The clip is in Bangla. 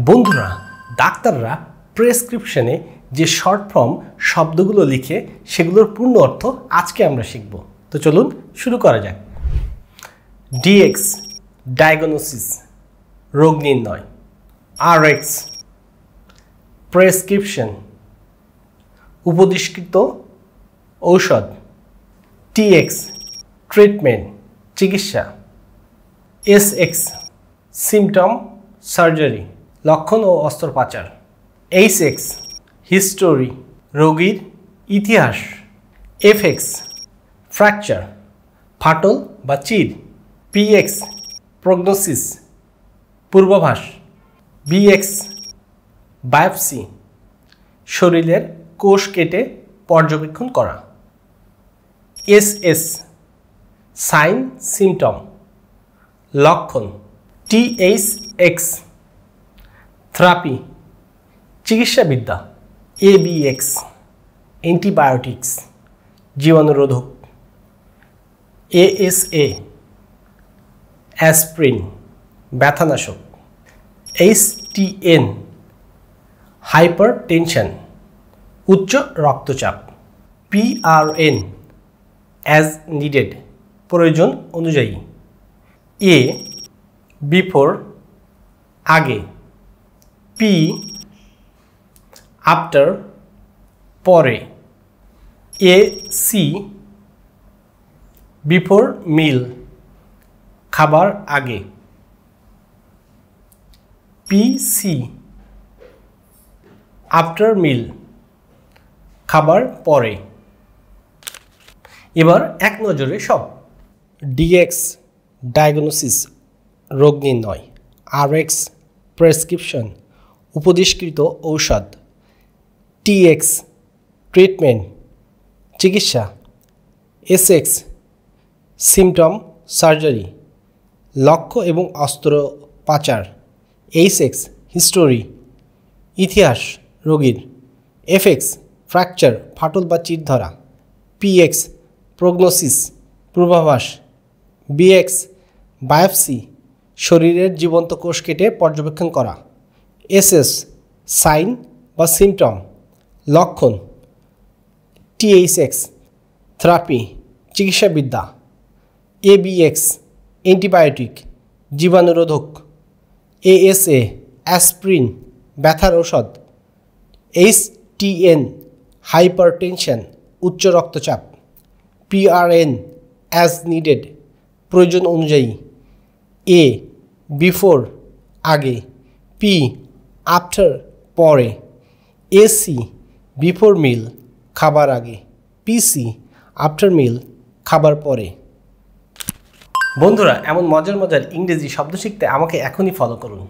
বন্ধুরা, ডাক্তাররা প্রেসক্রিপশনে যে শর্ট ফর্ম শব্দগুলো লিখে সেগুলোর পূর্ণ অর্থ আজকে আমরা শিখব। তো চলুন শুরু করা যাক। ডিএক্স ডায়াগনোসিস রোগ নির্ণয়, আরএক্স প্রেসক্রিপশন উপদেশকৃত ঔষধ, টিএক্স ট্রিটমেন্ট চিকিৎসা, এসএক্স সিমটম সার্জারি লক্ষণ ও অস্ত্রোপচার, এইচএক্স হিস্টোরি রোগীর ইতিহাস, এফএক্স ফ্র্যাকচার ফাটল বা চির, পিএক্স প্রগনোসিস পূর্বাভাস, বিএক্স বায়োপসি শরীরের কোষ কেটে পর্যবেক্ষণ করা, এসএস সাইন সিমটম লক্ষণ, টিএইচএক্স থেরাপি চিকিৎসাবিদ্যা, এবিএক্স অ্যান্টিবায়োটিক্স জীবাণুরোধক, এএসএ অ্যাসপ্রিন ব্যথানাশক, এইচটিএন হাইপারটেনশন উচ্চ রক্তচাপ, পিআরএন অ্যাজ নিডেড প্রয়োজন অনুযায়ী, এ বিফোর আগে, পি আফটার পরে, এ সি বিফোর মিল খাবার আগে, পি সি আফটার মিল খাবার পরে। এবার এক নজরে সব। ডিএক্স ডায়াগনোসিস রোগ নির্ণয়, আরএক্স প্রেসক্রিপশন উপদেশকৃত ঔষধ, টিএক্স ট্রিটমেন্ট চিকিৎসা, এসএক্স সিমটম সার্জারি লক্ষ্য এবং অস্ত্রোপচার, এইচএক্স হিস্টোরি ইতিহাস রোগীর, এফএক্স ফ্র্যাকচার ফাটল বা চির ধরা, পিএক্স প্রগনোসিস পূর্বাভাস, বিএক্স বায়োপসি শরীরের জীবন্ত কোষ কেটে পর্যবেক্ষণ করা, এসএস সাইন বা সিমটম লক্ষণ, টিএইচএক্স থেরাপি চিকিৎসাবিদ্যা, এবিএক্স অ্যান্টিবায়োটিক জীবাণুরোধক, এএসএ অ্যাসপ্রিন ব্যথার ঔষধ, এইচটিএন হাইপারটেনশন উচ্চ রক্তচাপ, পিআরএন অ্যাজ নিডেড প্রয়োজন অনুযায়ী, এ বিফোর আগে, পি আফটার পরে, এসি বিফোর মিল খাবার আগে, পিসি আফটার মিল খাবার পরে। বন্ধুরা, এমন মজার মজার ইংরেজি শব্দ শিখতে আমাকে এখনই ফলো করুন।